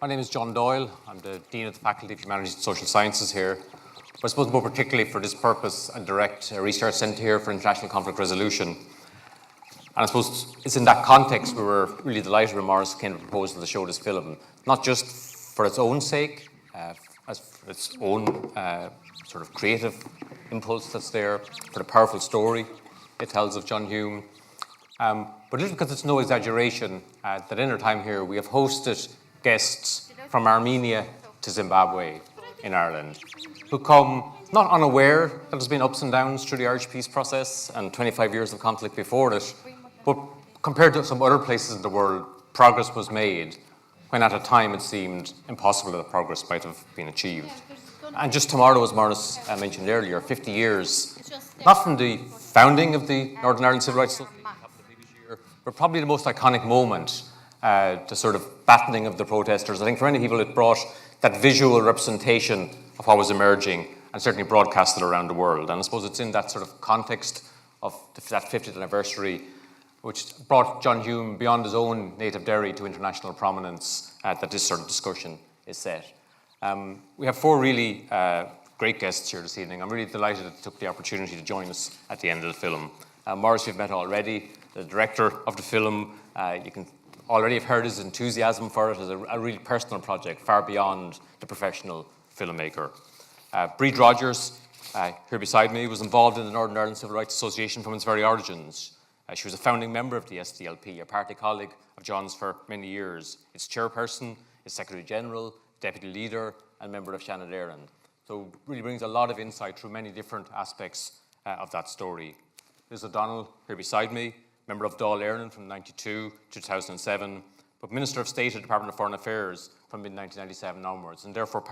My name is John Doyle. I'm the Dean of the Faculty of Humanities and Social Sciences here. But I suppose more particularly for this purpose, I direct a research centre here for international conflict resolution. And I suppose it's in that context we were really delighted when Maurice came to the proposal to show this film, not just for its own sake, as for its own sort of creative impulse that's there, for the powerful story it tells of John Hume, but just because it's no exaggeration that in our time here we have hosted guests from Armenia to Zimbabwe in Ireland who come not unaware that there's been ups and downs through the Irish peace process and 25 years of conflict before it, but compared to some other places in the world, progress was made when at a time it seemed impossible that progress might have been achieved. And just tomorrow, as Maurice mentioned earlier, 50 years, not from the founding of the Northern Ireland Civil Rights Association, but probably the most iconic moment, the sort of battening of the protesters. I think for many people it brought that visual representation of what was emerging and certainly broadcasted around the world. And I suppose it's in that sort of context of that 50th anniversary which brought John Hume beyond his own native Derry to international prominence that this sort of discussion is set. We have four really great guests here this evening. I'm really delighted that they took the opportunity to join us at the end of the film. Maurice, you've met already, the director of the film. You can already have heard his enthusiasm for it as a really personal project, far beyond the professional filmmaker. Bríd Rogers, here beside me, was involved in the Northern Ireland Civil Rights Association from its very origins. She was a founding member of the SDLP, a party colleague of John's for many years. Its chairperson, its secretary general, deputy leader, and member of Shannon Éireann. So really brings a lot of insight through many different aspects of that story. Liz O'Donnell, here beside me, member of Dáil Éireann from 1992 to 2007, but Minister of State at the Department of Foreign Affairs from mid-1997 onwards, and therefore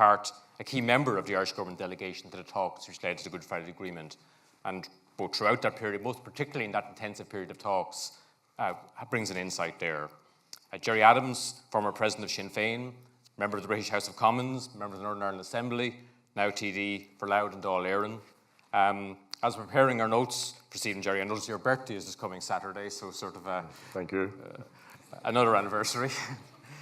a key member of the Irish government delegation to the talks which led to the Good Friday Agreement. And both throughout that period, most particularly in that intensive period of talks, brings an insight there. Gerry Adams, former president of Sinn Féin, member of the British House of Commons, member of the Northern Ireland Assembly, now TD for Louth and Dáil Éireann. As we're preparing our notes preceding Gerry, I notice your birthday is this coming Saturday, so sort of Thank you. Another anniversary.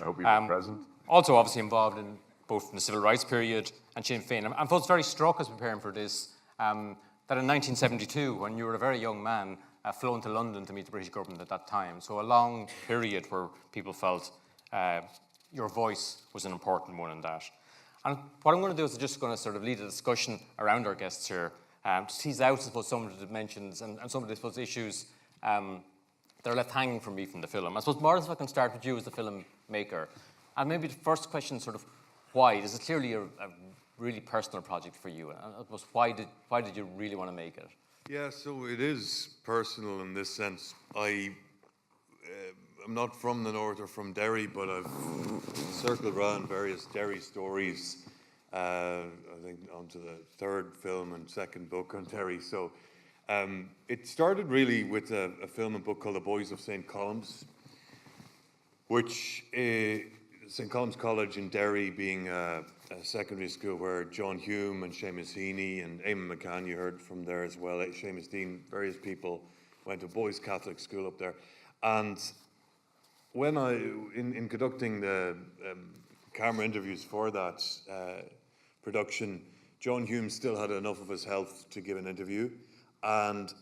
I hope you're present. Also obviously involved in both in the civil rights period and Sinn Féin. I'm very struck as preparing for this that in 1972, when you were a very young man, flown to London to meet the British government at that time. So a long period where people felt your voice was an important one in that. And what I'm going to do is just going to sort of lead a discussion around our guests here, to tease out, I suppose, some of the dimensions and some of the, I suppose, issues that are left hanging from me from the film. I suppose, Maurice, if I can start with you as the filmmaker. And maybe the first question, sort of, why? This is clearly a really personal project for you. And I suppose, why did you really want to make it? Yeah, so it is personal in this sense. I'm not from the north or from Derry, but I've circled around various Derry stories. I think onto the third film and second book on Derry. So it started really with a film and book called The Boys of St. Colum's, which St. Colum's College in Derry being a secondary school where John Hume and Seamus Heaney and Eamon McCann, you heard from there as well, Seamus Dean, various people went to a boys' Catholic school up there. And when in conducting the camera interviews for that production, John Hume still had enough of his health to give an interview. And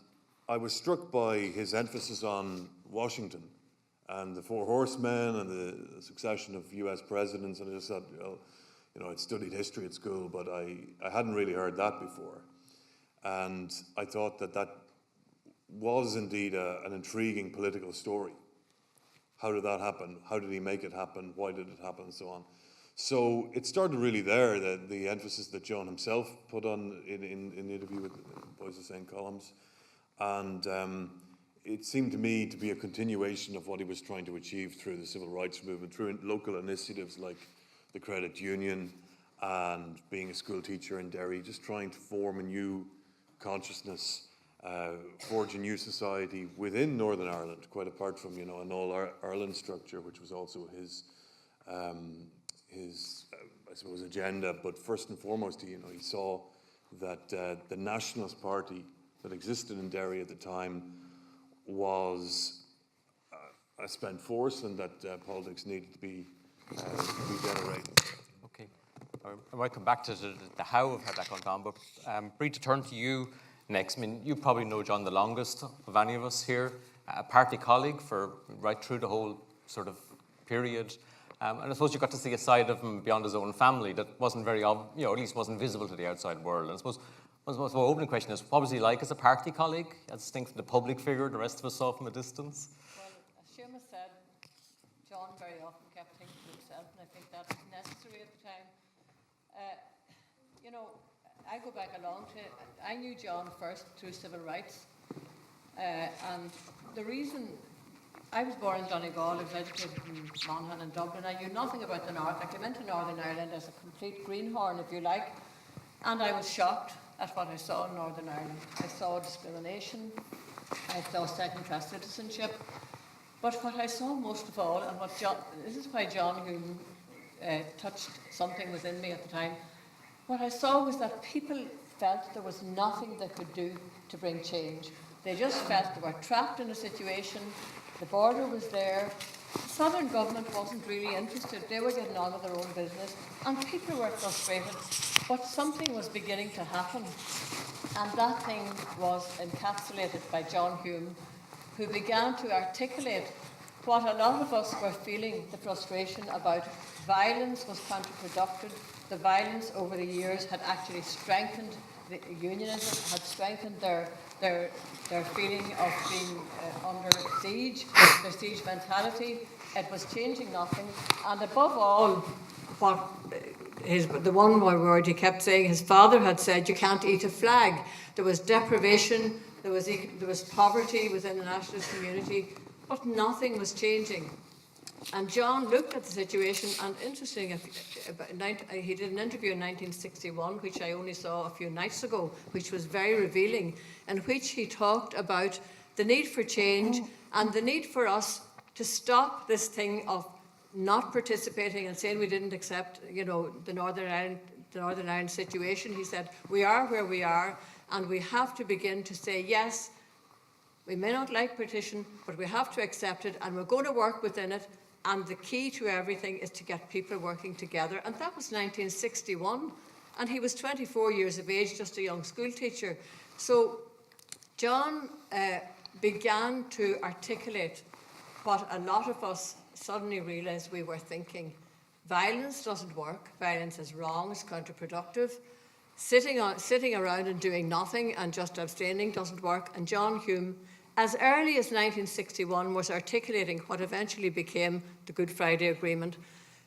I was struck by his emphasis on Washington and the Four Horsemen and the succession of US presidents. And I just thought, I'd studied history at school, but I hadn't really heard that before. And I thought that was indeed an intriguing political story. How did that happen? How did he make it happen? Why did it happen? And so on. So it started really there, the emphasis that John himself put on in the interview with the Boys of St. Colum's. And it seemed to me to be a continuation of what he was trying to achieve through the civil rights movement, through local initiatives like the credit union and being a school teacher in Derry, just trying to form a new consciousness, forge a new society within Northern Ireland, quite apart from, an all-Ireland structure, which was also his I suppose, agenda. But first and foremost, he saw that the Nationalist Party that existed in Derry at the time was a spent force, and that politics needed to be regenerated. I might come back to the how of how that got on, but Brie, to turn to you next. I mean, you probably know John the longest of any of us here, a party colleague for right through the whole sort of period. And I suppose you got to see a side of him beyond his own family that wasn't very, at least wasn't visible to the outside world. And I suppose my opening question is, what was he like as a party colleague, as distinct from the public figure the rest of us saw from a distance? Well, as Hume said, John very often kept things to himself, and I think that was necessary at the time. I go back I knew John first through civil rights, and the reason, I was born in Donegal, I was educated in Monaghan and Dublin. I knew nothing about the North. I came into Northern Ireland as a complete greenhorn, if you like, and I was shocked at what I saw in Northern Ireland. I saw discrimination, I saw second-class citizenship, but what I saw most of all, and this is why John Hume touched something within me at the time, what I saw was that people felt there was nothing they could do to bring change. They just felt they were trapped in a situation. The border was there. The Southern government wasn't really interested. They were getting on with their own business. And people were frustrated. But something was beginning to happen. And that thing was encapsulated by John Hume, who began to articulate what a lot of us were feeling, the frustration about. Violence was counterproductive. The violence over the years had actually strengthened the unionism, had strengthened their feeling of being under siege, their siege mentality. It was changing nothing. And above all, the one word he kept saying, his father had said, you can't eat a flag. There was deprivation, there was poverty within the nationalist community, but nothing was changing. And John looked at the situation, and interesting, he did an interview in 1961, which I only saw a few nights ago, which was very revealing, in which he talked about the need for change and the need for us to stop this thing of not participating and saying we didn't accept, the Northern Ireland situation. He said, we are where we are, and we have to begin to say, yes, we may not like partition, but we have to accept it, and we're going to work within it. And the key to everything is to get people working together. And that was 1961. And he was 24 years of age, just a young school teacher. So John began to articulate what a lot of us suddenly realised we were thinking. Violence doesn't work. Violence is wrong. It's counterproductive. Sitting around and doing nothing and just abstaining doesn't work. And John Hume, as early as 1961, was articulating what eventually became the Good Friday Agreement.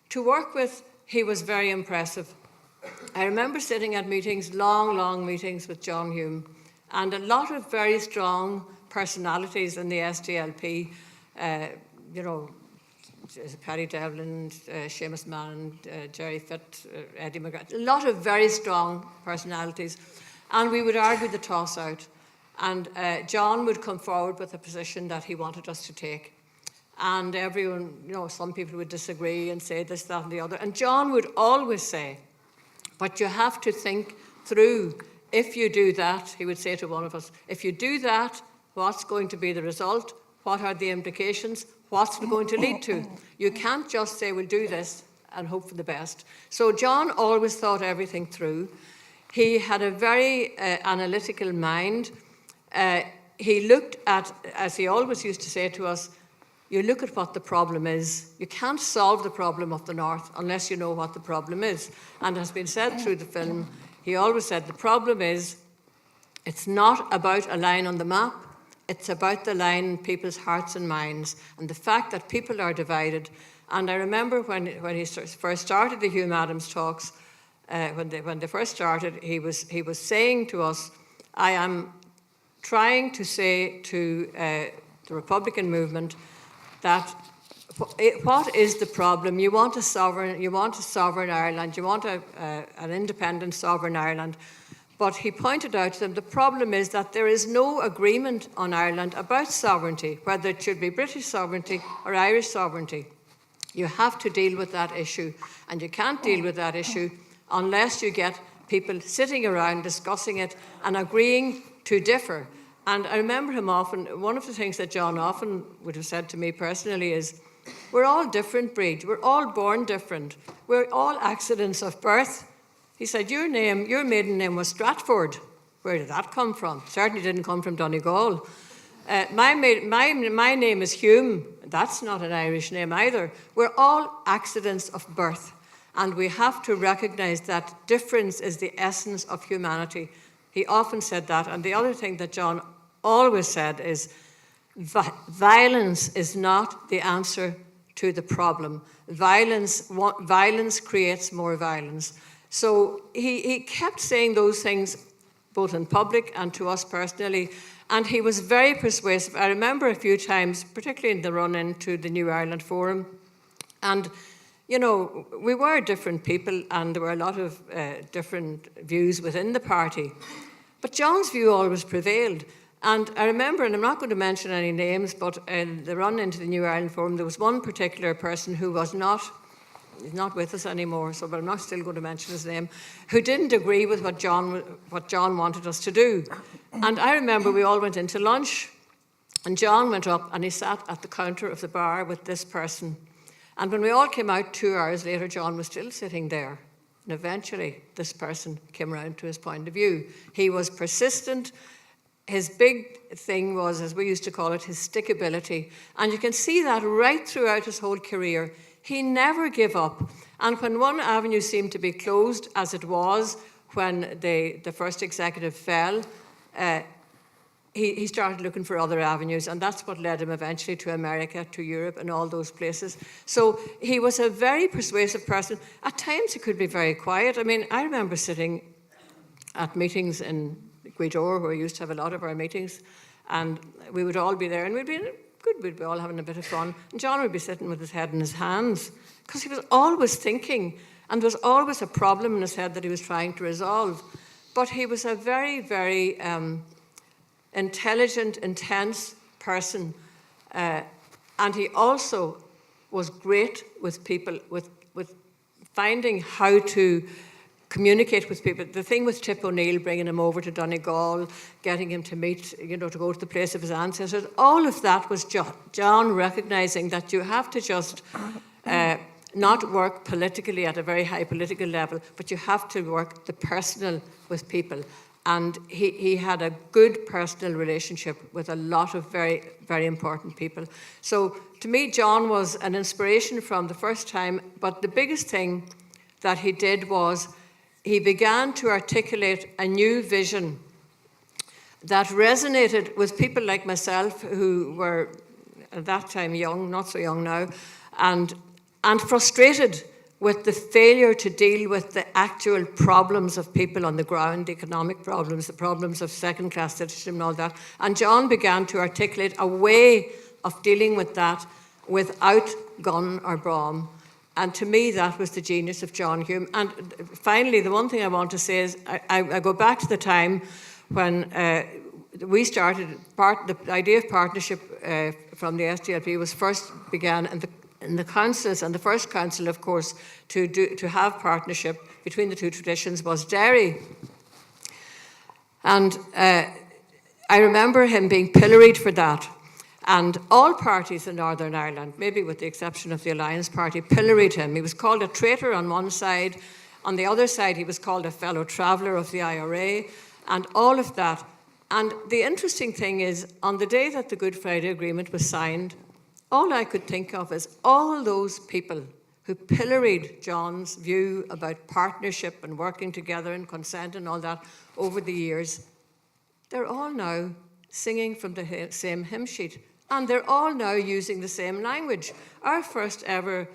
To work with, he was very impressive. I remember sitting at meetings, long meetings with John Hume, and a lot of very strong personalities in the SDLP, Paddy Devlin, Seamus Mann, Jerry Fitt, Eddie McGrath, a lot of very strong personalities. And we would argue the toss out. And John would come forward with a position that he wanted us to take. And everyone, some people would disagree and say this, that, and the other. And John would always say, but you have to think through, if you do that, he would say to one of us, if you do that, what's going to be the result? What are the implications? What's it going to lead to? You can't just say, we'll do this and hope for the best. So John always thought everything through. He had a very analytical mind. He looked at, as he always used to say to us, you look at what the problem is. You can't solve the problem of the North unless you know what the problem is. And as has been said through the film, he always said the problem is, it's not about a line on the map, it's about the line in people's hearts and minds, and the fact that people are divided. And I remember when he first started the Hume Adams talks, when they first started, he was saying to us, I am trying to say to the Republican movement that what is the problem? You want a sovereign Ireland, you want an independent sovereign Ireland. But he pointed out to them the problem is that there is no agreement on Ireland about sovereignty, whether it should be British sovereignty or Irish sovereignty. You have to deal with that issue, and you can't deal with that issue unless you get people sitting around discussing it and agreeing to differ. And I remember him often, one of the things that John often would have said to me personally is, we're all different breeds, we're all born different, we're all accidents of birth, He said, your maiden name was Stratford. Where did that come from? Certainly didn't come from Donegal. My name is Hume. That's not an Irish name either. We're all accidents of birth. And we have to recognize that difference is the essence of humanity. He often said that. And the other thing that John always said is, violence is not the answer to the problem. Violence creates more violence. So he kept saying those things both in public and to us personally, and he was very persuasive. I remember a few times, particularly in the run-in to the New Ireland Forum, and we were different people and there were a lot of different views within the party. But John's view always prevailed. And I remember, and I'm not going to mention any names, but in the run into the New Ireland Forum, there was one particular person who was he's not with us anymore, but I'm not still going to mention his name, who didn't agree with what John wanted us to do. And I remember we all went into lunch, and John went up and he sat at the counter of the bar with this person. And when we all came out 2 hours later, John was still sitting there. And eventually, this person came round to his point of view. He was persistent. His big thing was, as we used to call it, his stickability. And you can see that right throughout his whole career. He never gave up. And when one avenue seemed to be closed, as it was when the first executive fell, he started looking for other avenues, and that's what led him eventually to America, to Europe, and all those places. So he was a very persuasive person. At times he could be very quiet. I mean, I remember sitting at meetings in Guidor, where we used to have a lot of our meetings, and we would all be there, and we'd be all having a bit of fun. And John would be sitting with his head in his hands, because he was always thinking, and there was always a problem in his head that he was trying to resolve. But he was a very, very intelligent, intense person, and he also was great with people, with finding how to communicate with people. The thing with Tip O'Neill, bringing him over to Donegal, getting him to meet, to go to the place of his ancestors, all of that was John recognising that you have to just not work politically at a very high political level, but you have to work the personal with people. And he had a good personal relationship with a lot of very, very important people. So to me, John was an inspiration from the first time, but the biggest thing that he did was he began to articulate a new vision that resonated with people like myself, who were at that time young, not so young now, and frustrated with the failure to deal with the actual problems of people on the ground, economic problems, the problems of second-class citizenship and all that. And John began to articulate a way of dealing with that without gun or bomb. And to me, that was the genius of John Hume. And finally, the one thing I want to say is I go back to the time when we started, the idea of partnership from the SDLP was first began in the councils, and the first council, of course, to have partnership between the two traditions was Derry. And I remember him being pilloried for that. And all parties in Northern Ireland, maybe with the exception of the Alliance Party, pilloried him. He was called a traitor on one side. On the other side, he was called a fellow traveller of the IRA, and all of that. And the interesting thing is, on the day that the Good Friday Agreement was signed, all I could think of is all those people who pilloried John's view about partnership and working together and consent and all that over the years. They're all now singing from the same hymn sheet, and they're all now using the same language. Our first ever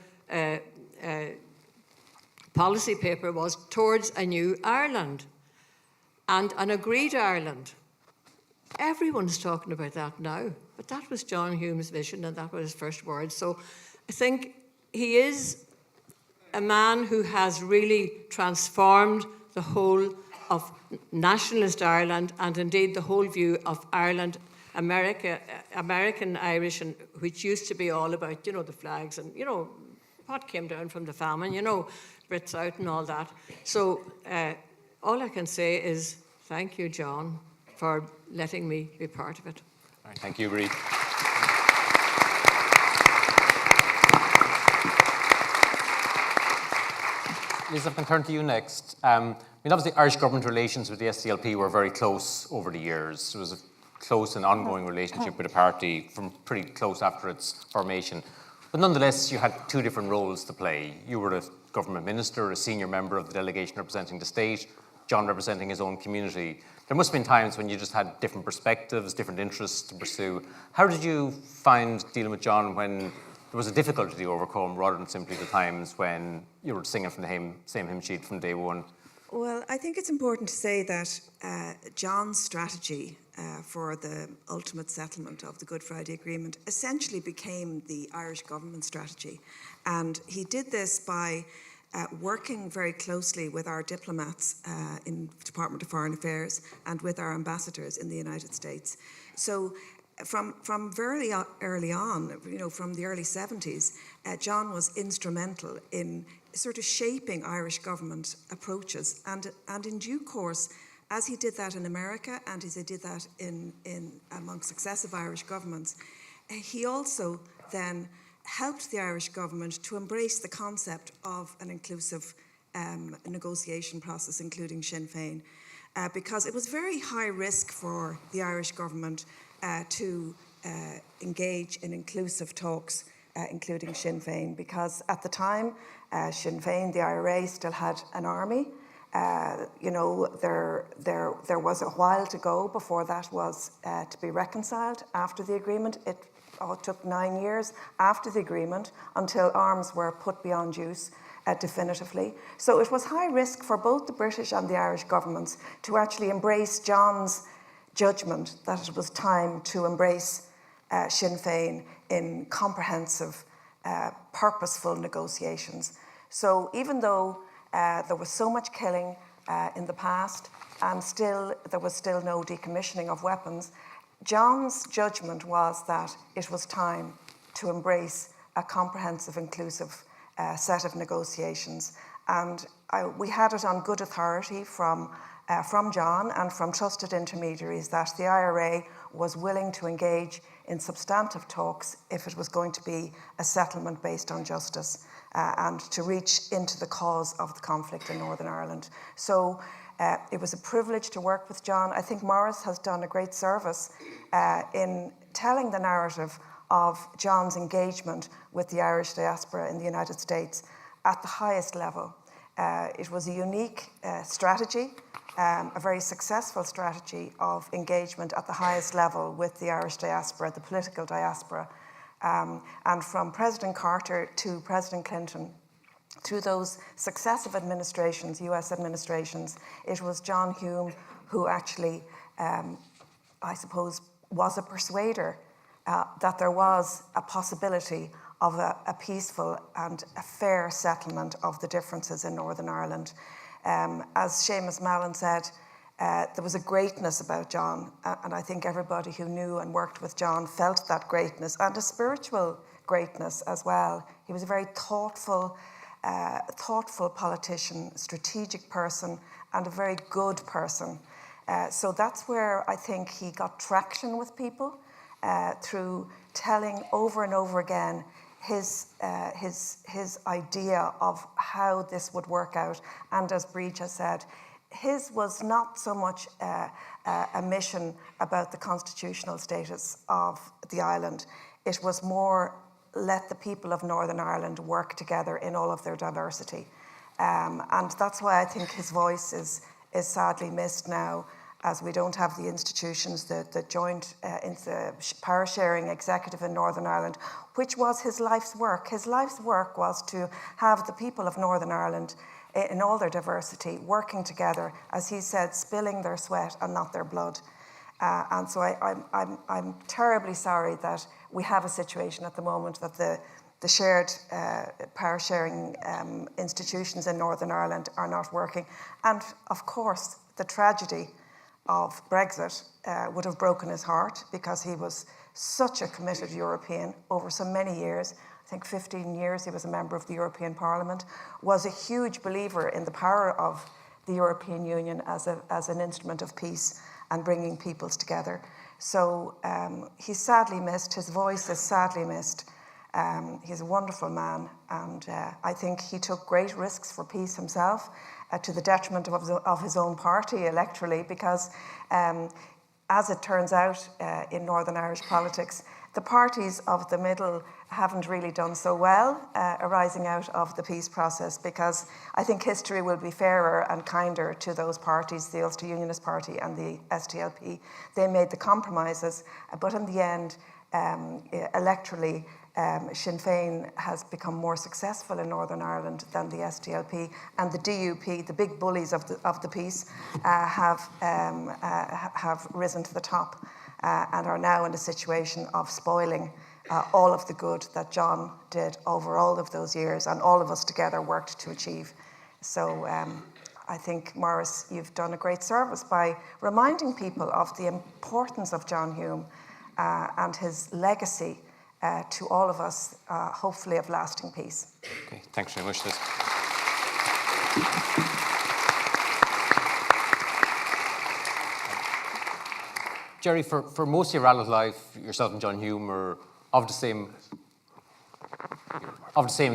policy paper was Towards a New Ireland and an Agreed Ireland. Everyone's talking about that now, but that was John Hume's vision, and that was his first words. So I think he is a man who has really transformed the whole of nationalist Ireland, and indeed the whole view of Ireland, American Irish, and which used to be all about, the flags and, what came down from the famine, Brits out and all that. So all I can say is thank you, John, for letting me be part of it. All right, thank you, Bree. Liz, I can turn to you next. Obviously, Irish government relations with the SDLP were very close over the years. There was a close and ongoing relationship with the party from pretty close after its formation. But nonetheless, you had two different roles to play. You were a government minister, a senior member of the delegation representing the state, John representing his own community. There must have been times when you just had different perspectives, different interests to pursue. How did you find dealing with John when there was a difficulty to overcome rather than simply the times when you were singing from the same hymn sheet from day one? Well, I think it's important to say that John's strategy for the ultimate settlement of the Good Friday Agreement essentially became the Irish government strategy. And he did this by working very closely with our diplomats in the Department of Foreign Affairs and with our ambassadors in the United States. So from very early on, from the early 70s, John was instrumental in sort of shaping Irish government approaches. And in due course, as he did that in America and as he did that in among successive Irish governments, he also then helped the Irish government to embrace the concept of an inclusive negotiation process, including Sinn Féin, because it was very high risk for the Irish government to engage in inclusive talks, including Sinn Féin, because at the time, Sinn Féin, the IRA, still had an army. There was a while to go before that was to be reconciled after the agreement. It took 9 years after the agreement until arms were put beyond use definitively. So it was high risk for both the British and the Irish governments to actually embrace John's judgment that it was time to embrace Sinn Féin in comprehensive, purposeful negotiations. So even though there was so much killing in the past and there was still no decommissioning of weapons, John's judgment was that it was time to embrace a comprehensive, inclusive set of negotiations. And we had it on good authority from John and from trusted intermediaries that the IRA was willing to engage in substantive talks if it was going to be a settlement based on justice and to reach into the cause of the conflict in Northern Ireland. So it was a privilege to work with John. I think Maurice has done a great service in telling the narrative of John's engagement with the Irish diaspora in the United States at the highest level. It was a unique strategy, a very successful strategy of engagement at the highest level with the Irish diaspora, the political diaspora. And from President Carter to President Clinton, through those successive administrations, US administrations, it was John Hume who actually, I suppose, was a persuader that there was a possibility of a peaceful and a fair settlement of the differences in Northern Ireland. As Seamus Mallon said, there was a greatness about John, and I think everybody who knew and worked with John felt that greatness, and a spiritual greatness as well. He was a very thoughtful politician, strategic person, and a very good person. So that's where I think he got traction with people through telling over and over again his idea of how this would work out. And as Breach has said, his was not so much a mission about the constitutional status of the island. It was more let the people of Northern Ireland work together in all of their diversity. And that's why I think his voice is sadly missed now, as we don't have the institutions, the joint power sharing executive in Northern Ireland, which was his life's work. His life's work was to have the people of Northern Ireland in all their diversity working together, as he said, spilling their sweat and not their blood. And so I'm terribly sorry that we have a situation at the moment that the shared power sharing institutions in Northern Ireland are not working. And of course, the tragedy of Brexit would have broken his heart, because he was such a committed European over so many years. I think 15 years he was a member of the European Parliament, was a huge believer in the power of the European Union as an instrument of peace and bringing peoples together. So he's sadly missed, his voice is sadly missed. He's a wonderful man, and I think he took great risks for peace himself, to the detriment of his own party electorally, because as it turns out in Northern Irish politics, the parties of the middle haven't really done so well arising out of the peace process, because I think history will be fairer and kinder to those parties, the Ulster Unionist Party and the SDLP. They made the compromises, but in the end, electorally, Sinn Féin has become more successful in Northern Ireland than the SDLP, and the DUP, the big bullies of the peace, have risen to the top and are now in a situation of spoiling all of the good that John did over all of those years, and all of us together worked to achieve. So I think, Maurice, you've done a great service by reminding people of the importance of John Hume and his legacy to all of us, hopefully of lasting peace. Okay, thanks very much, Liz. Jerry, for most of your adult life, yourself and John Hume are of the same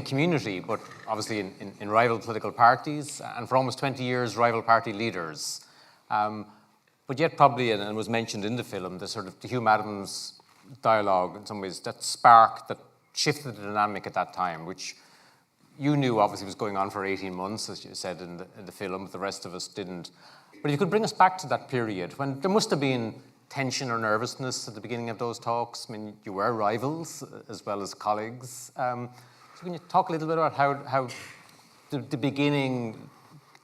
community, but obviously in rival political parties, and for almost 20 years, rival party leaders. But yet probably, and it was mentioned in the film, the sort of the Hume Adams dialogue in some ways that sparked, that shifted the dynamic at that time, which you knew obviously was going on for 18 months, as you said in the film, but the rest of us didn't. But you could bring us back to that period when there must have been tension or nervousness at the beginning of those talks. I mean, you were rivals as well as colleagues. So can you talk a little bit about how the beginning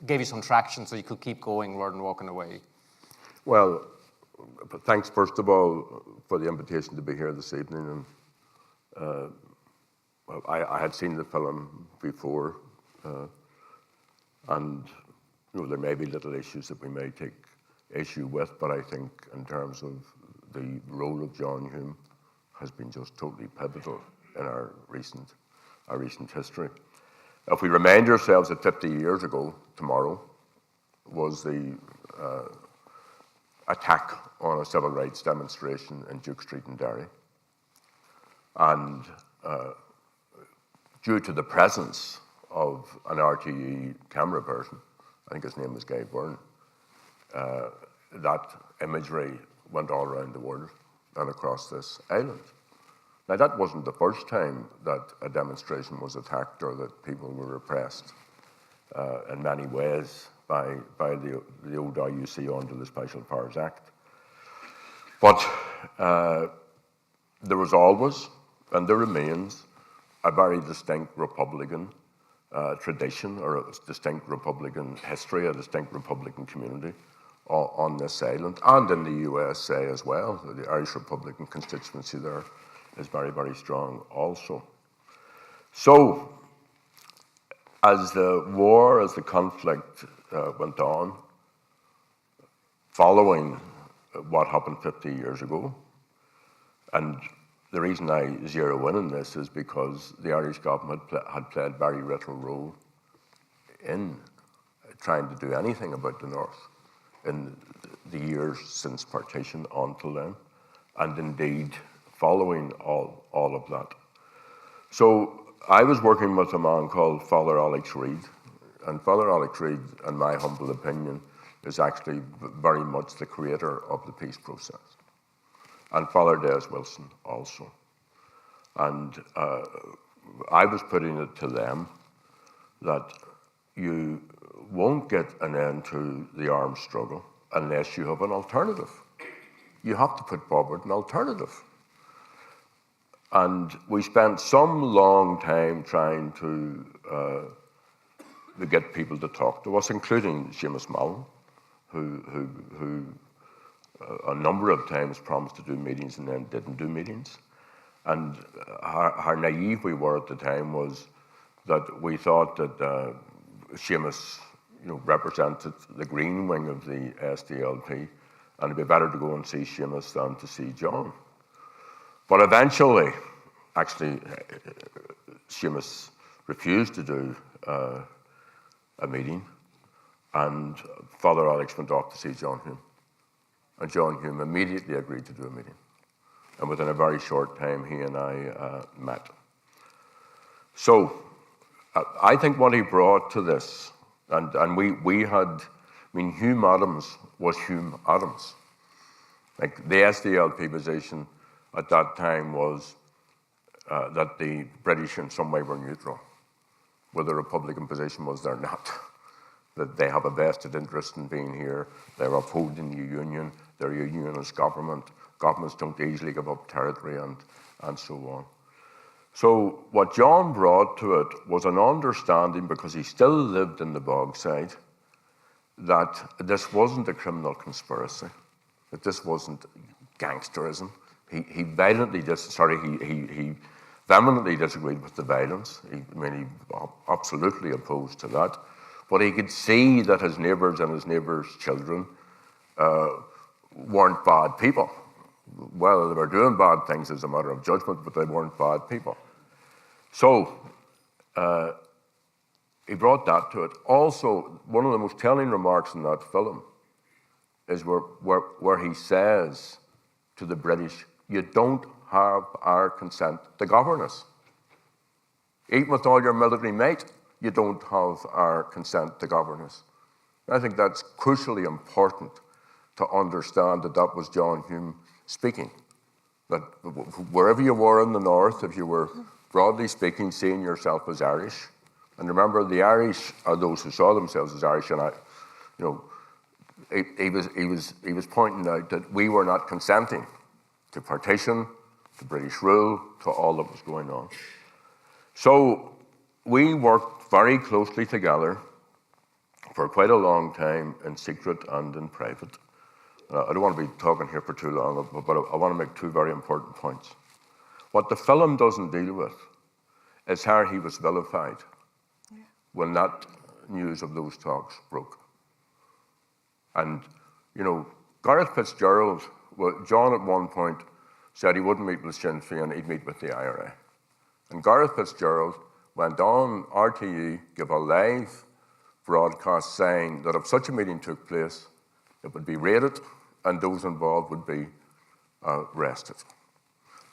gave you some traction so you could keep going rather than walking away? Well, thanks first of all for the invitation to be here this evening. And I had seen the film before, and there may be little issues that we may take issue with, but I think in terms of the role of John Hume has been just totally pivotal in our recent history. If we remind ourselves that 50 years ago, tomorrow, was the attack on a civil rights demonstration in Duke Street in Derry. And due to the presence of an RTE camera person, I think his name was Guy Byrne, that imagery went all around the world and across this island. Now, that wasn't the first time that a demonstration was attacked or that people were repressed in many ways by the old IUC under the Special Powers Act. But there was always, and there remains, a very distinct Republican tradition, or a distinct Republican history, a distinct Republican community on this island, and in the USA as well. The Irish Republican constituency there is very, very strong also. So, as the conflict went on, following what happened 50 years ago, and the reason I zero in on this is because the Irish government had played very little role in trying to do anything about the North in the years since partition until then, and indeed following all of that. So I was working with a man called Father Alex Reid, and Father Alex Reid, in my humble opinion, is actually very much the creator of the peace process, and Father Des Wilson also. And I was putting it to them that you won't get an end to the armed struggle unless you have an alternative. You have to put forward an alternative. And we spent some long time trying to get people to talk to us, including Seamus Mallon, who a number of times promised to do meetings and then didn't do meetings. And how naive we were at the time was that we thought that Seamus, represented the green wing of the SDLP, and it'd be better to go and see Seamus than to see John. But eventually, actually, Seamus refused to do a meeting, and Father Alex went off to see John Hume. And John Hume immediately agreed to do a meeting. And within a very short time, he and I met. So I think what he brought to this, and we had, I mean, Hume Adams was Hume Adams. Like the SDLP position at that time was that the British in some way were neutral, where the Republican position was they're not. That they have a vested interest in being here, they're upholding the Union, they're a unionist government, governments don't easily give up territory and so on. So what John brought to it was an understanding, because he still lived in the Bogside, that this wasn't a criminal conspiracy, that this wasn't gangsterism. He vehemently disagreed with the violence. He absolutely opposed to that. But he could see that his neighbours and his neighbours' children weren't bad people. Well, they were doing bad things as a matter of judgment, but they weren't bad people. So he brought that to it. Also, one of the most telling remarks in that film is where he says to the British, you don't have our consent to govern us. Even with all your military might, you don't have our consent to govern us. I think that's crucially important to understand that was John Hume speaking. That wherever you were in the north, if you were broadly speaking seeing yourself as Irish, and remember the Irish are those who saw themselves as Irish, and he was pointing out that we were not consenting to partition, to British rule, to all that was going on. So we worked very closely together for quite a long time in secret and in private. I don't want to be talking here for too long, but I want to make two very important points. What the film doesn't deal with is how he was vilified when that news of those talks broke. And, Gareth Fitzgerald, John at one point said he wouldn't meet with Sinn Féin, he'd meet with the IRA. And Gareth Fitzgerald went on RTE, gave a live broadcast saying that if such a meeting took place, it would be raided and those involved would be arrested.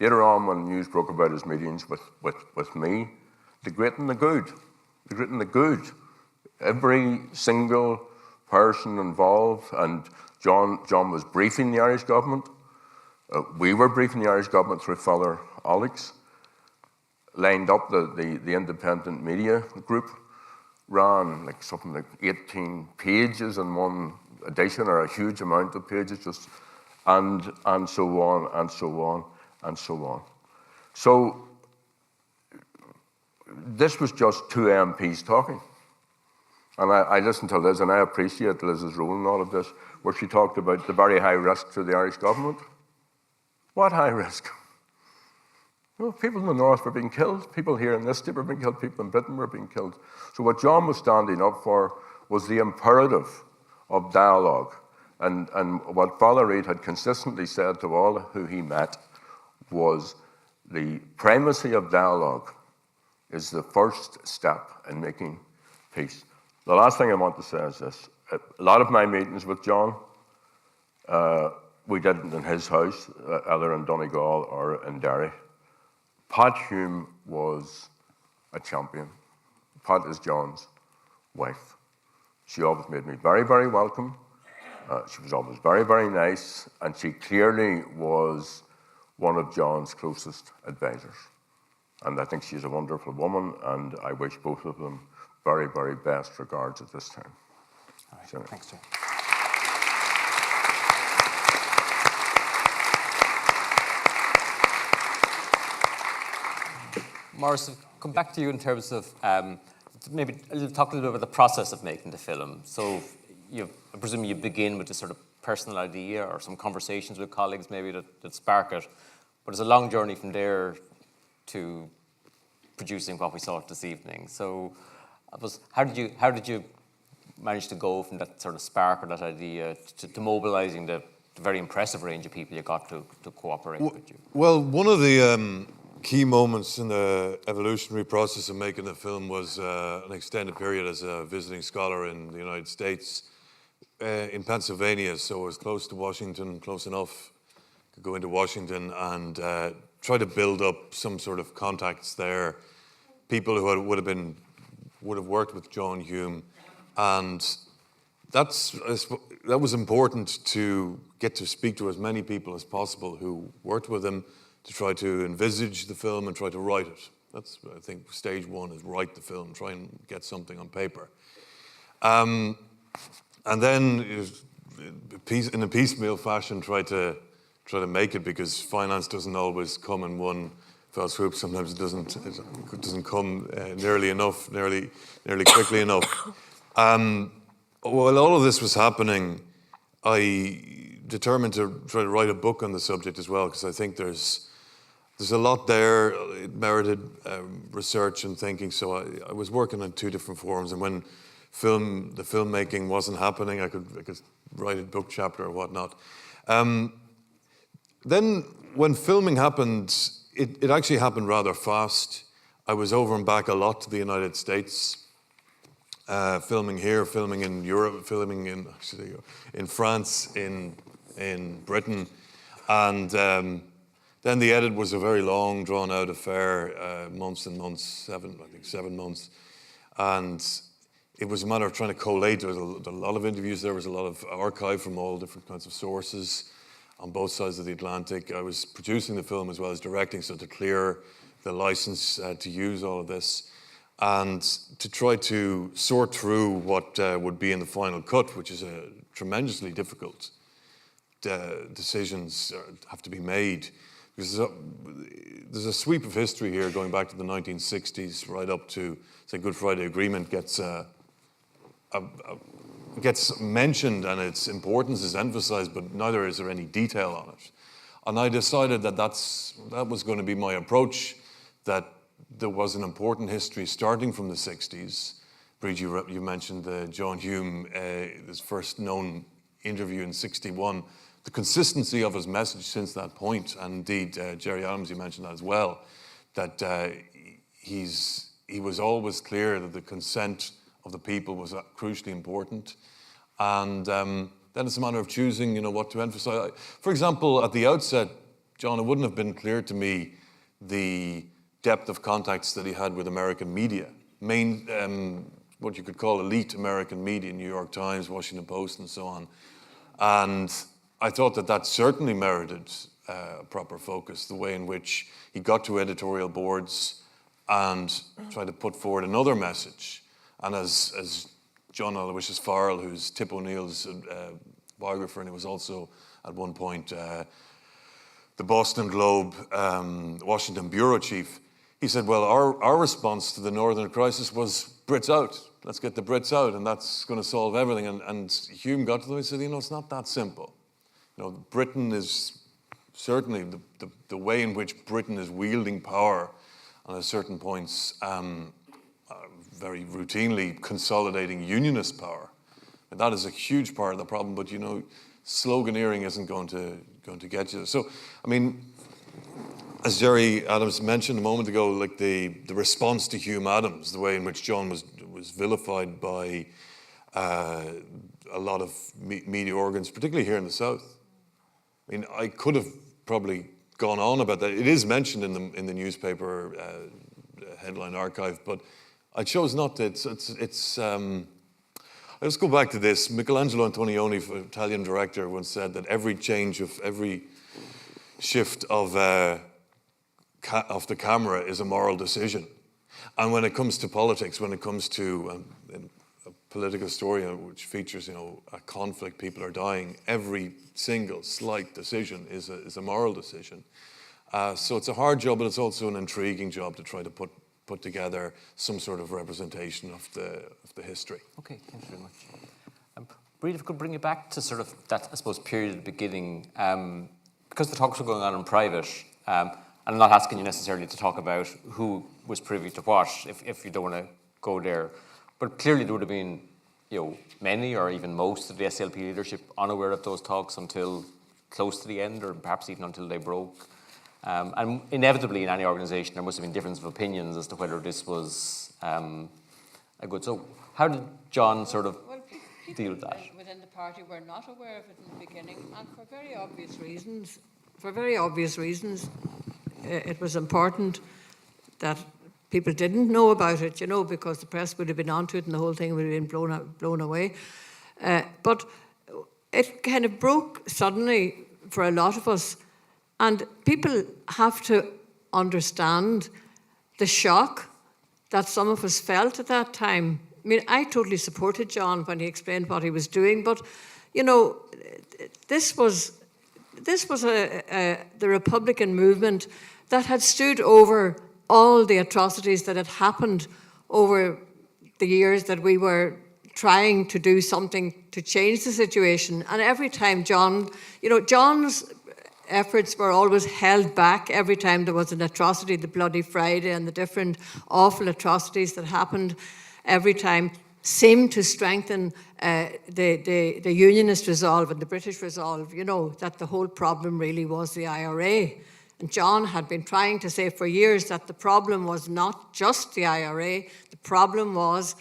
Later on, when news broke about his meetings with me, the great and the good, every single person involved, and John was briefing the Irish government. We were briefing the Irish government through Father Alex, lined up the independent media group, ran something like 18 pages in one edition, or a huge amount of pages, and so on, and so on, and so on. So this was just two MPs talking. And I listened to Liz, and I appreciate Liz's role in all of this, where she talked about the very high risk to the Irish government. What high risk? People in the north were being killed. People here in this state were being killed. People in Britain were being killed. So what John was standing up for was the imperative of dialogue. And what Father Reid had consistently said to all who he met was the primacy of dialogue is the first step in making peace. The last thing I want to say is this. A lot of my meetings with John, we did it in his house, either in Donegal or in Derry. Pat Hume was a champion. Pat is John's wife. She always made me very, very welcome. She was always very, very nice, and she clearly was one of John's closest advisors. And I think she's a wonderful woman, and I wish both of them very, very best regards at this time. All right, so, thanks, John. Maurice, I'll come back to you in terms of maybe talk a little bit about the process of making the film. So I presume you begin with this sort of personal idea or some conversations with colleagues maybe that spark it. But it's a long journey from there to producing what we saw this evening. So how did you manage to go from that sort of spark or that idea to mobilising the very impressive range of people you got to cooperate with you? Well, one of the key moments in the evolutionary process of making the film was an extended period as a visiting scholar in the United States, in Pennsylvania, so it was close to Washington, close enough to go into Washington and try to build up some sort of contacts there, people who would have worked with John Hume, and that was important to get to speak to as many people as possible who worked with him to try to envisage the film and try to write it. That's, I think, stage one is write the film, try and get something on paper. And then, in a piecemeal fashion, try to make it, because finance doesn't always come in one fell swoop. Sometimes it doesn't come nearly quickly enough. While all of this was happening, I determined to try to write a book on the subject as well, because I think there's a lot there. It merited research and thinking. So I was working on two different forms, and when the filmmaking wasn't happening, I could write a book chapter or whatnot. Then when filming happened, it actually happened rather fast. I was over and back a lot to the United States, filming here, filming in Europe, filming in France, in Britain, and then the edit was a very long, drawn-out affair, months and months, 7 months, and it was a matter of trying to collate. There was a lot of interviews. There was a lot of archive from all different kinds of sources on both sides of the Atlantic. I was producing the film as well as directing, so to clear the license to use all of this, and to try to sort through what would be in the final cut, which is a tremendously difficult decisions have to be made. Because there's a sweep of history here going back to the 1960s, right up to, say, Good Friday Agreement gets mentioned and its importance is emphasized, but neither is there any detail on it. And I decided that was going to be my approach, that there was an important history starting from the 60s. Bridge, you mentioned John Hume, his first known interview in 61. The consistency of his message since that point, and indeed Gerry Adams, you mentioned that as well, that he was always clear that the consent of the people was crucially important. And then it's a matter of choosing, what to emphasize. For example, at the outset, John, it wouldn't have been clear to me the depth of contacts that he had with American media, what you could call elite American media, New York Times, Washington Post, and so on. And I thought that certainly merited proper focus, the way in which he got to editorial boards and tried to put forward another message. And as John Aloysius Farrell, who's Tip O'Neill's biographer, and he was also at one point the Boston Globe Washington bureau chief, he said, well, our response to the Northern crisis was Brits out. Let's get the Brits out, and that's going to solve everything. And Hume got to them and said, it's not that simple. Britain is certainly the way in which Britain is wielding power on at certain points, very routinely consolidating unionist power. And that is a huge part of the problem, but sloganeering isn't going to get you. So, as Gerry Adams mentioned a moment ago, like the response to Hume Adams, the way in which John was vilified by a lot of media organs, particularly here in the South. I could have probably gone on about that. It is mentioned in the newspaper headline archive, but I chose not to. Let's go back to this. Michelangelo Antonioni, Italian director, once said that every shift of the camera is a moral decision. And when it comes to politics, when it comes to a political story which features, a conflict, people are dying, every single slight decision is a moral decision. So it's a hard job, but it's also an intriguing job to try to put together some sort of representation of the history. Okay, thank you very much. Breed, if I could bring you back to sort of that, I suppose, period at the beginning, because the talks were going on in private, and I'm not asking you necessarily to talk about who was privy to what, if you don't want to go there, but clearly there would have been, many or even most of the SLP leadership unaware of those talks until close to the end, or perhaps even until they broke. And inevitably in any organisation there must have been difference of opinions as to whether this was a good. So how did John sort of deal with that? Within the party were not aware of it in the beginning, and for very obvious reasons. For very obvious reasons, it was important that people didn't know about it, because the press would have been onto it and the whole thing would have been blown away. But it kind of broke suddenly for a lot of us. And people have to understand the shock that some of us felt at that time. I mean, I totally supported John when he explained what he was doing, but, this was the Republican movement that had stood over all the atrocities that had happened over the years that we were trying to do something to change the situation. And every time John's efforts were always held back every time there was an atrocity, the Bloody Friday and the different awful atrocities that happened every time seemed to strengthen the Unionist resolve and the British resolve, that the whole problem really was the IRA. And John had been trying to say for years that the problem was not just the IRA, the problem was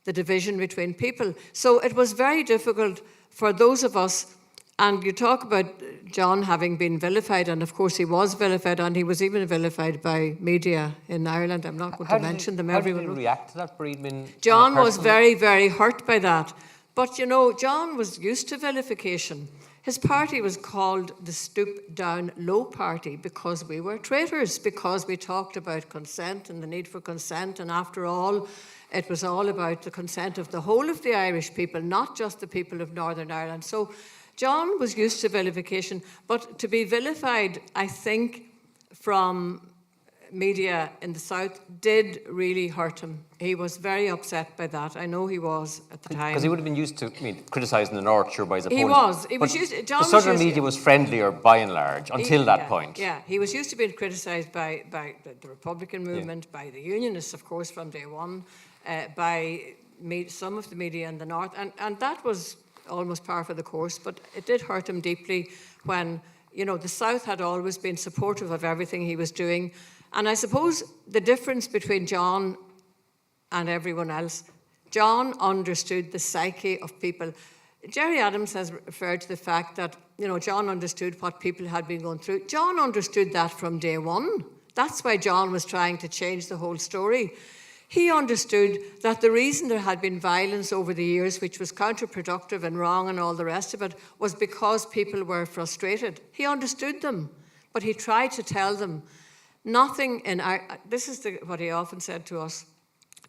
the division between people. So it was very difficult for those of us, and you talk about John having been vilified, and of course he was vilified, and he was even vilified by media in Ireland. I'm not going to mention them. How did he react to that, Breedman? John was very, very hurt by that. But, John was used to vilification. His party was called the Stoop Down Low Party because we were traitors, because we talked about consent and the need for consent, and after all, it was all about the consent of the whole of the Irish people, not just the people of Northern Ireland. So John was used to vilification, but to be vilified, I think, from media in the South did really hurt him. He was very upset by that. I know he was at the time. Because he would have been used to criticising the North, sure, by his opponents. He was used. John the Southern media was friendlier by and large until that point. Yeah, he was used to being criticised by the Republican movement, by the Unionists, of course, from day one, by some of the media in the North, and that was almost par for the course. But it did hurt him deeply when the South had always been supportive of everything he was doing. And I suppose the difference between John and everyone else, John understood the psyche of people. Gerry Adams has referred to the fact that, John understood what people had been going through. John understood that from day one. That's why John was trying to change the whole story. He understood that the reason there had been violence over the years, which was counterproductive and wrong and all the rest of it, was because people were frustrated. He understood them, but he tried to tell them nothing in this is what he often said to us,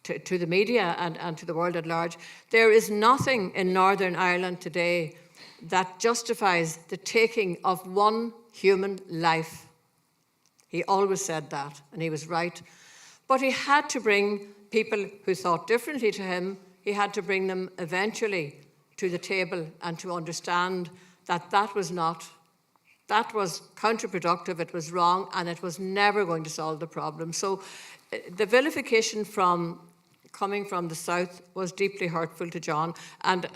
to the media and to the world at large. There is nothing in Northern Ireland today that justifies the taking of one human life. He always said that, and he was right. But he had to bring people who thought differently to him, he had to bring them eventually to the table and to understand that that was counterproductive, it was wrong, and it was never going to solve the problem. So the vilification coming from the South was deeply hurtful to John. And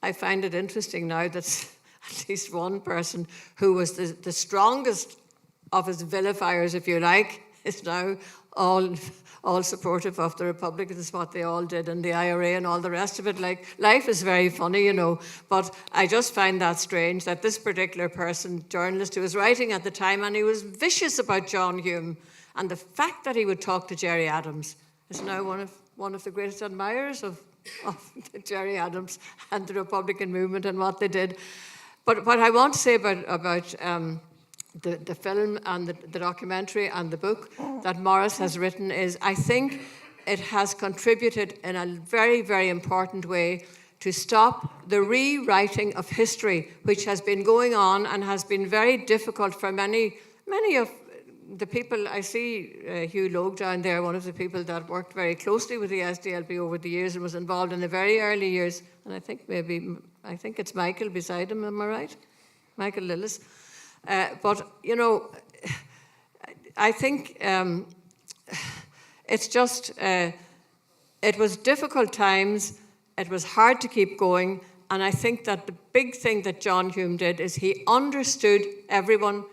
I find it interesting now that at least one person who was the strongest of his vilifiers, if you like, is now all supportive of the Republicans, what they all did, and the IRA and all the rest of it. Like, life is very funny, but I just find that strange that this particular person, journalist who was writing at the time, and he was vicious about John Hume, and the fact that he would talk to Gerry Adams is now one of the greatest admirers of Gerry Adams and the Republican movement and what they did. But what I want to say about the film and the documentary and the book that Maurice has written is, I think it has contributed in a very, very important way to stop the rewriting of history, which has been going on and has been very difficult for many of the people. I see Hugh Logue down there, one of the people that worked very closely with the SDLP over the years and was involved in the very early years. And I think it's Michael beside him, am I right? Michael Lillis. But, I think it's just, it was difficult times, it was hard to keep going, and I think that the big thing that John Hume did is he understood everyone,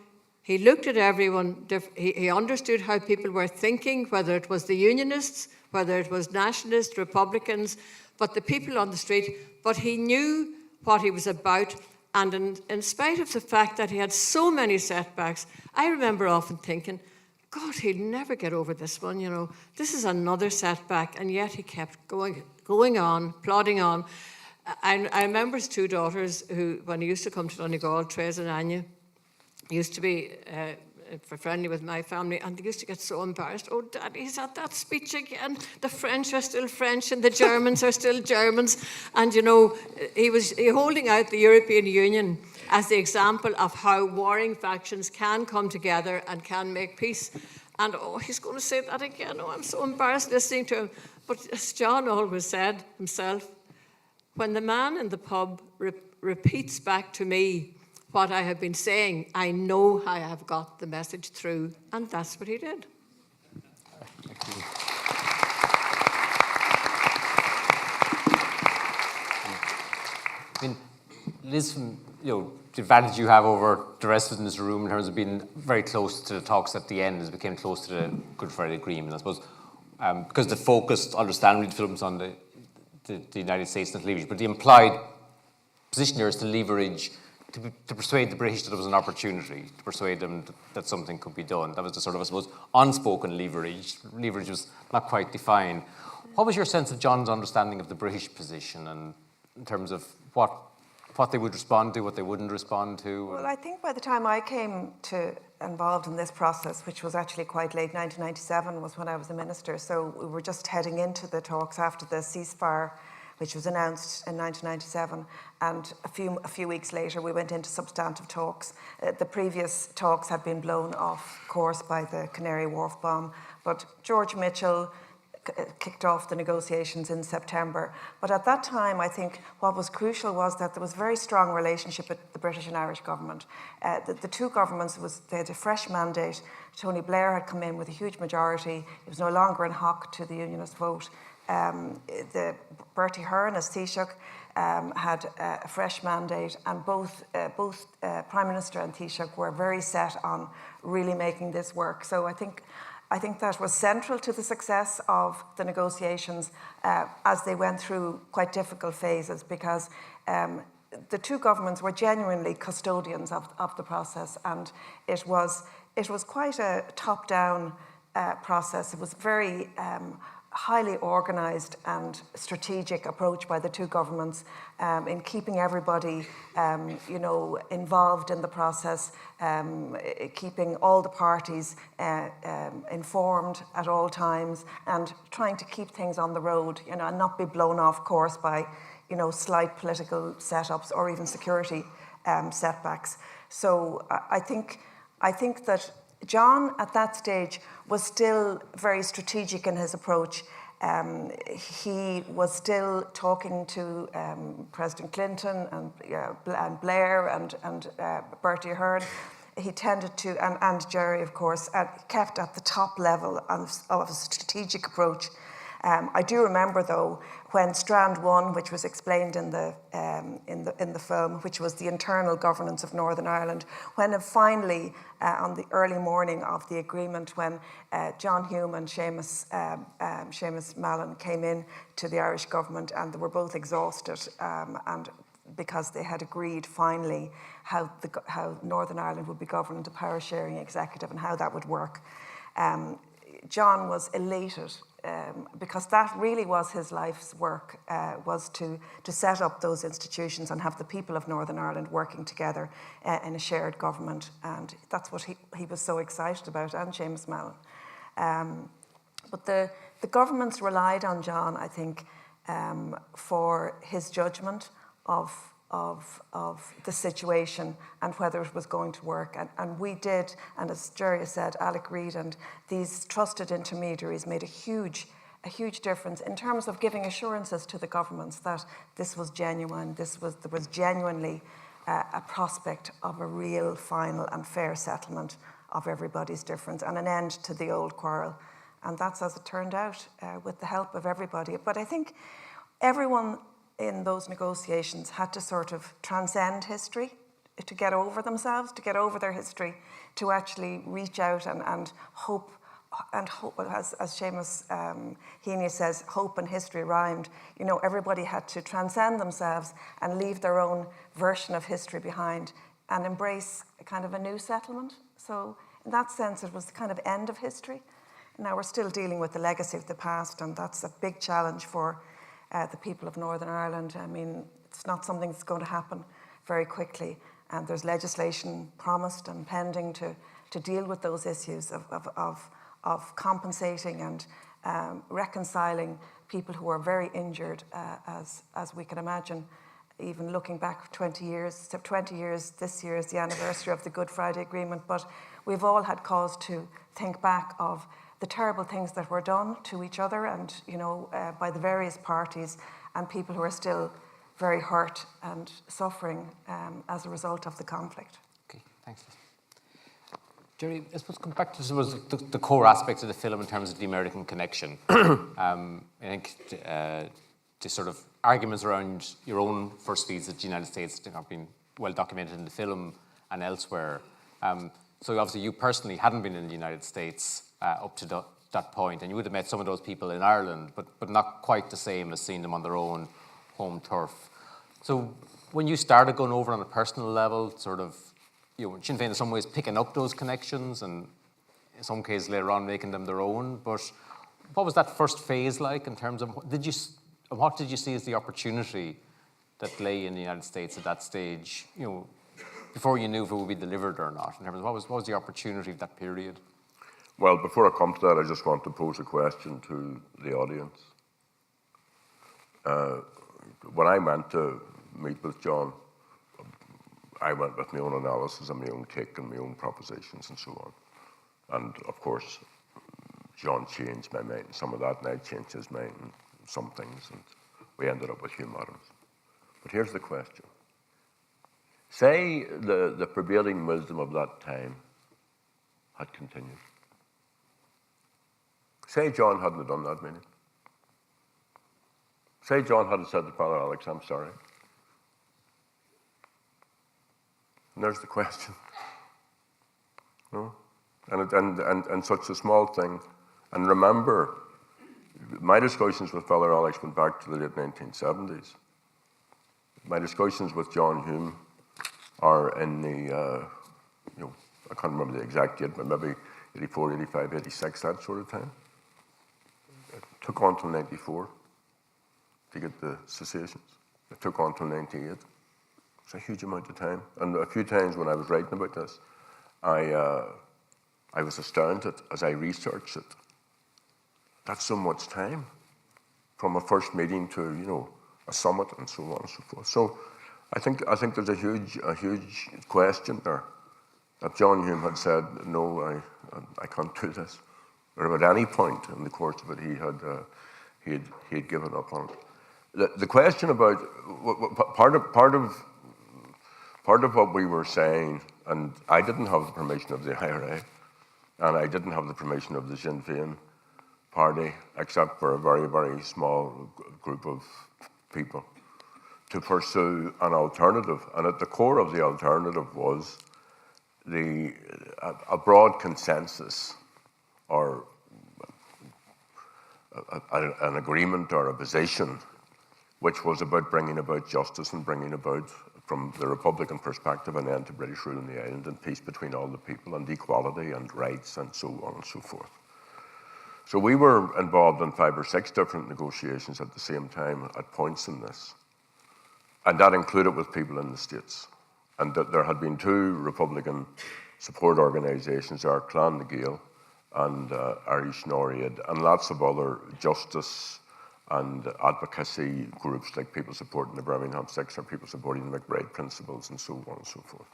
he looked at everyone, he understood how people were thinking, whether it was the Unionists, whether it was Nationalists, Republicans, but the people on the street, but he knew what he was about. And in spite of the fact that he had so many setbacks, I remember often thinking, God, he'll never get over this one, you know. This is another setback, and yet he kept going on, plodding on. I remember his two daughters who, when he used to come to Donegal, Therese and Anya, used to be friendly with my family, and they used to get so embarrassed. Oh, Daddy, he's at that speech again. The French are still French and the Germans are still Germans. And, you know, he was holding out the European Union as the example of how warring factions can come together and can make peace. And, oh, he's going to say that again. Oh, I'm so embarrassed listening to him. But as John always said himself, when the man in the pub repeats back to me what I have been saying, I know I have got the message through, and that's what he did. Thank you. I mean, Liz, the advantage you have over the rest of us in this room in terms of being very close to the talks at the end is became close to the Good Friday Agreement. I suppose because the focus, understandably, the films on the United States not leverage, but the implied position here is to leverage, to persuade the British that there was an opportunity, to persuade them that something could be done. That was the sort of, I suppose, unspoken leverage. Leverage was not quite defined. What was your sense of John's understanding of the British position, and in terms of what they would respond to, what they wouldn't respond to? Well, I think by the time I came involved in this process, which was actually quite late, 1997 was when I was a minister, so we were just heading into the talks after the ceasefire, which was announced in 1997, and a few weeks later we went into substantive talks. The previous talks had been blown off course by the Canary Wharf bomb, but George Mitchell kicked off the negotiations in September. But at that time, I think what was crucial was that there was a very strong relationship with the British and Irish government. The two governments, they had a fresh mandate. Tony Blair had come in with a huge majority. He was no longer in hock to the Unionist vote. Bertie Ahern as Taoiseach had a fresh mandate, and both Prime Minister and Taoiseach were very set on really making this work. So I think that was central to the success of the negotiations as they went through quite difficult phases, because the two governments were genuinely custodians of the process, and it was quite a top-down process. It was very highly organised and strategic approach by the two governments in keeping everybody, involved in the process, keeping all the parties informed at all times, and trying to keep things on the road, and not be blown off course by, slight political setups or even security setbacks. So I think that John, at that stage, was still very strategic in his approach. He was still talking to President Clinton and Blair and Bertie Ahern. He tended to, and Jerry, of course, kept at the top level of a strategic approach. I do remember, though, when Strand 1, which was explained in the film, which was the internal governance of Northern Ireland, when it finally, on the early morning of the agreement, when John Hume and Seamus Mallon came in to the Irish government, and they were both exhausted, and because they had agreed finally how Northern Ireland would be governed, the power-sharing executive, and how that would work. John was elated. Because that really was his life's work, was to set up those institutions and have the people of Northern Ireland working together in a shared government. And that's what he was so excited about, and Seamus Mallon. But the governments relied on John, I think, for his judgment of the situation and whether it was going to work. And we did, and as Jerry said, Alec Reid and these trusted intermediaries made a huge difference in terms of giving assurances to the governments that this was genuine, there was genuinely a prospect of a real, final and fair settlement of everybody's difference and an end to the old quarrel. And that's as it turned out, with the help of everybody. But I think everyone in those negotiations had to sort of transcend history, to get over themselves, to get over their history, to actually reach out and hope, as Seamus Heaney says, hope and history rhymed. Everybody had to transcend themselves and leave their own version of history behind and embrace a kind of a new settlement. So in that sense, it was the kind of end of history. Now we're still dealing with the legacy of the past, and that's a big challenge for the people of Northern Ireland. I mean, it's not something that's going to happen very quickly, and there's legislation promised and pending to deal with those issues of compensating and reconciling people who are very injured, as we can imagine. Even looking back 20 years, this year is the anniversary of the Good Friday Agreement, but we've all had cause to think back of the terrible things that were done to each other and, by the various parties, and people who are still very hurt and suffering as a result of the conflict. Okay, thanks. Jerry, I suppose come back to the core aspects of the film in terms of the American connection. I think the sort of arguments around your own first visit to the United States have been well documented in the film and elsewhere. So obviously you personally hadn't been in the United States up to that point, and you would have met some of those people in Ireland, but not quite the same as seeing them on their own home turf. So when you started going over on a personal level, sort of, Sinn Féin in some ways picking up those connections and in some cases later on making them their own, but what was that first phase like in terms of, what did you see as the opportunity that lay in the United States at that stage, before you knew if it would be delivered or not? In terms of what was the opportunity of that period? Well, before I come to that, I just want to pose a question to the audience. When I went to meet with John, I went with my own analysis and my own take and my own propositions and so on. And of course, John changed my mind. Some of that, and I changed his mind on some things, and we ended up with Hume. But here's the question. Say the prevailing wisdom of that time had continued. Say John hadn't done that meeting. Say John hadn't said to Father Alex, I'm sorry. And there's the question. No? And such a small thing. And remember, my discussions with Father Alex went back to the late 1970s. My discussions with John Hume are in the, I can't remember the exact date, but maybe 84, 85, 86, that sort of time. It took on till 94 to get the cessations. It took on till 98. It's a huge amount of time. And a few times when I was writing about this, I was astounded as I researched it. That's so much time from a first meeting to, a summit and so on and so forth. So I think there's a huge question there that John Hume had said, no, I can't do this. Or at any point in the course of it, he had given up on it. The question about part of what we were saying, and I didn't have the permission of the IRA, and I didn't have the permission of the Sinn Féin party, except for a very, very small group of people, to pursue an alternative. And at the core of the alternative was a broad consensus, or an agreement or a position, which was about bringing about justice and bringing about, from the Republican perspective, an end to British rule in the island and peace between all the people and equality and rights and so on and so forth. So we were involved in 5 or 6 different negotiations at the same time at points in this. And that included with people in the States. And that there had been 2 Republican support organisations, our Clan na Gael and Irish Norriad, and lots of other justice and advocacy groups, like people supporting the Birmingham Six or people supporting the McBride Principles and so on and so forth.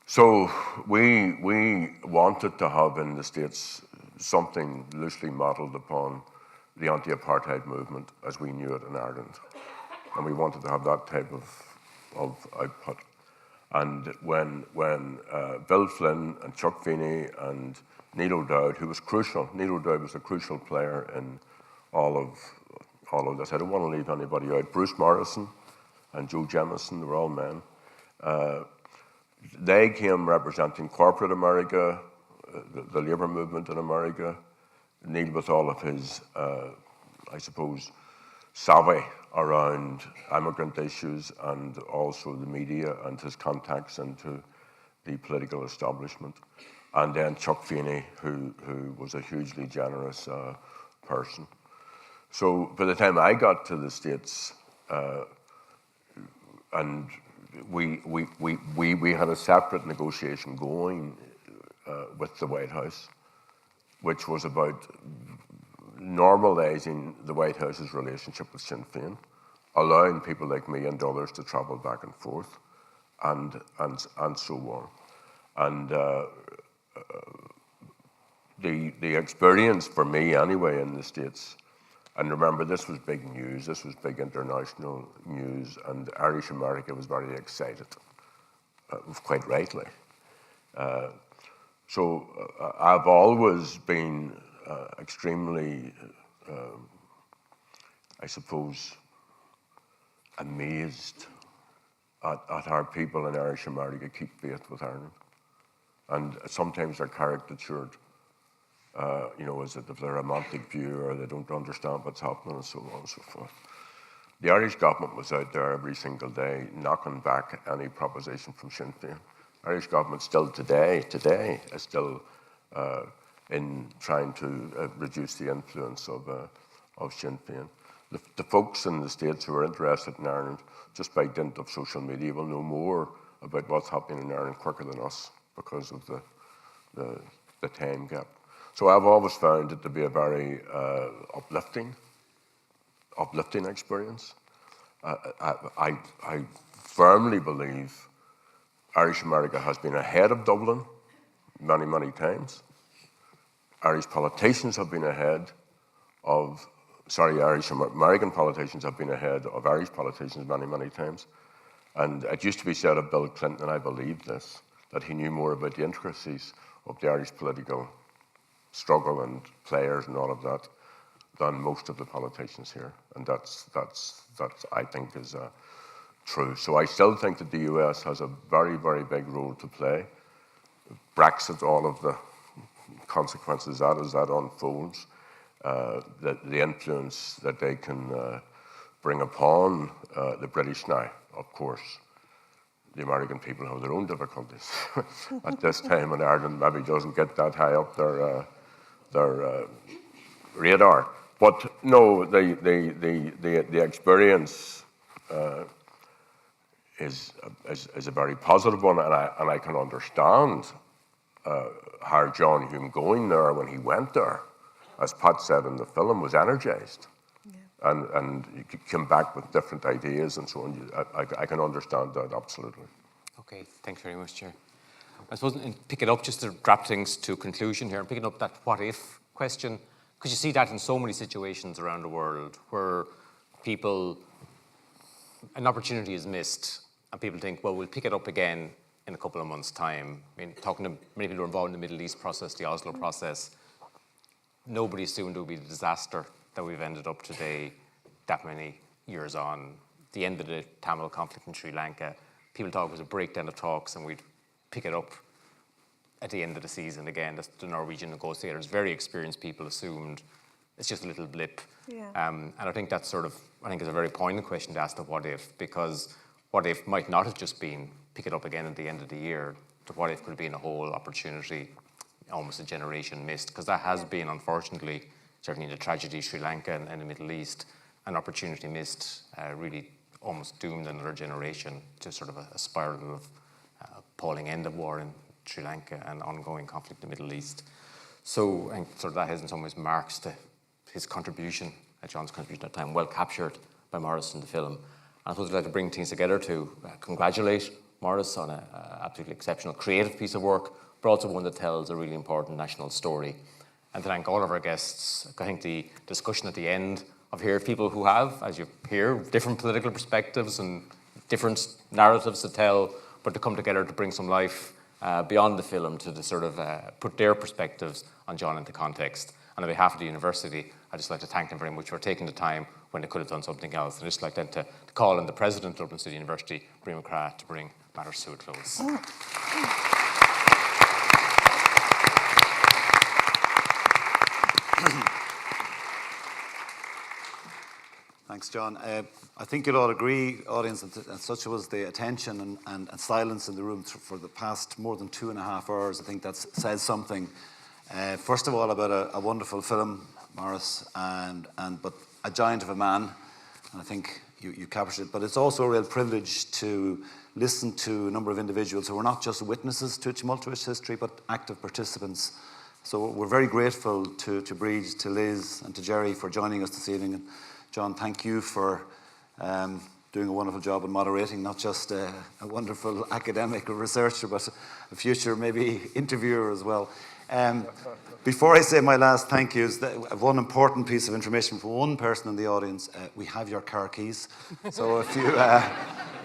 So we wanted to have in the States something loosely modelled upon the anti-apartheid movement as we knew it in Ireland. And we wanted to have that type of output. And when Bill Flynn and Chuck Feeney and Neil O'Dowd, who was crucial, Neil O'Dowd was a crucial player in all of this. I don't want to leave anybody out. Bruce Morrison and Joe Jemison, they were all men. They came representing corporate America, the labour movement in America. Neil with all of his, I suppose, savvy around immigrant issues and also the media and his contacts into the political establishment, and then Chuck Feeney, who was a hugely generous person. So by the time I got to the States, and we had a separate negotiation going with the White House, which was about normalizing the White House's relationship with Sinn Féin, allowing people like me and others to travel back and forth, and so on. And the experience for me anyway in the States, and remember this was big news, this was big international news, and Irish America was very excited, quite rightly. So I've always been extremely, I suppose, amazed at how people in Irish America keep faith with Ireland. And sometimes they're caricatured, as if they're a romantic view or they don't understand what's happening and so on and so forth. The Irish government was out there every single day knocking back any proposition from Sinn Féin. Irish government still today is still in trying to reduce the influence of Sinn Féin. The folks in the States who are interested in Ireland, just by dint of social media, will know more about what's happening in Ireland quicker than us because of the time gap. So I've always found it to be a very uplifting experience. I firmly believe Irish America has been ahead of Dublin many, many times. Irish politicians have been ahead of, Irish American politicians have been ahead of Irish politicians many, many times. And it used to be said of Bill Clinton, and I believe this, that he knew more about the intricacies of the Irish political struggle and players and all of that than most of the politicians here. And that's I think is true. So I still think that the US has a very, very big role to play. Brexit, all of the consequences of that as that unfolds, the influence that they can bring upon the British now, of course. The American people have their own difficulties at this time, and Ireland maybe doesn't get that high up their radar. But no, the experience is a very positive one, and I can understand how John Hume going there when he went there, as Pat said in the film, was energized. And you came back with different ideas and so on. I can understand that, absolutely. Okay, thanks very much, Chair. I suppose in picking up, just to wrap things to conclusion here, and picking up that what-if question, because you see that in so many situations around the world where an opportunity is missed, and people think, well, we'll pick it up again in a couple of months' time. I mean, talking to many people who are involved in the Middle East process, the Oslo process, nobody assumed it would be the disaster that we've ended up today that many years on. The end of the Tamil conflict in Sri Lanka, people thought it was a breakdown of talks and we'd pick it up at the end of the season again. That's the Norwegian negotiators, very experienced people, assumed it's just a little blip. Yeah. And I think that's I think it's a very poignant question to ask the what if, because what if might not have just been pick it up again at the end of the year. The what if could have been a whole opportunity, almost a generation missed, because that has been, unfortunately, certainly in the tragedy of Sri Lanka and the Middle East, an opportunity missed, really almost doomed another generation to sort of a spiral of appalling end of war in Sri Lanka and ongoing conflict in the Middle East. So, and sort of that has in some ways marks his contribution, John's contribution at that time, well captured by Morris in the film. And I suppose I'd like to bring things together to congratulate Morris on an absolutely exceptional creative piece of work, but also one that tells a really important national story. And to thank all of our guests. I think the discussion at the end of here, people who have, as you hear, different political perspectives and different narratives to tell, but to come together to bring some life beyond the film to sort of put their perspectives on John into context. And on behalf of the university, I'd just like to thank them very much for taking the time when they could have done something else. And I'd just like then to call on the president of Dublin City University, Bria McCrath, to bring matters to a close. Thanks, John. I think you'll all agree, audience, that such was the attention and silence in the room for the past more than 2.5 hours. I think that says something, first of all, about a wonderful film, Maurice, but a giant of a man. And I think you captured it. But it's also a real privilege to listen to a number of individuals who are not just witnesses to tumultuous history, but active participants. So we're very grateful to Breed, to Liz, and to Jerry for joining us this evening. And John, thank you for doing a wonderful job in moderating, not just a wonderful academic or researcher, but a future maybe interviewer as well. Before I say my last thank yous, one important piece of information for one person in the audience: we have your car keys. So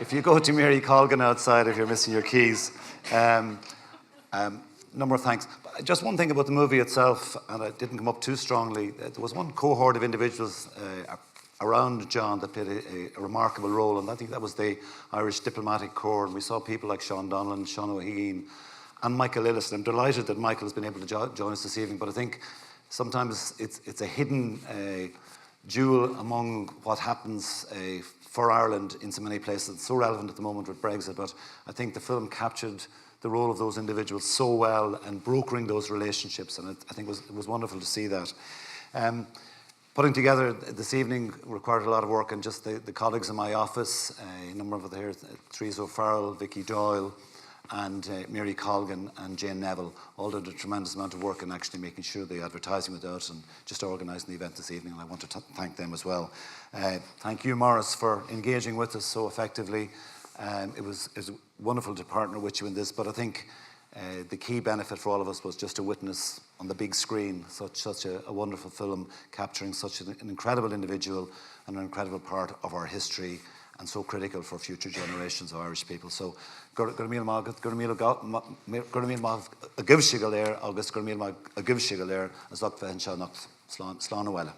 if you go to Mary Colgan outside, if you're missing your keys, number of thanks. Just one thing about the movie itself, and it didn't come up too strongly. There was one cohort of individuals around John that played a remarkable role, and I think that was the Irish Diplomatic Corps. And we saw people like Sean Donlan, Sean O'Heen, and Michael Illis. And I'm delighted that Michael has been able to join us this evening, but I think sometimes it's a hidden jewel among what happens for Ireland in so many places. It's so relevant at the moment with Brexit, but I think the film captured the role of those individuals so well and brokering those relationships, and I think it was wonderful to see that. Putting together this evening required a lot of work, and just the colleagues in my office, a number of them here, Theresa O'Farrell, Vicky Doyle, and Mary Colgan and Jane Neville, all did a tremendous amount of work in actually making sure the advertising went out and just organising the event this evening, and I want to thank them as well. Thank you, Maurice, for engaging with us so effectively. It was wonderful to partner with you in this, but I think the key benefit for all of us was just to witness on the big screen such a wonderful film capturing such an incredible individual and an incredible part of our history, and so critical for future generations of Irish people. So, Gurmil Magat, Gurmil a givshigal there, August Gurmil a givshigal there, as Dr. Henshaw Slán Slán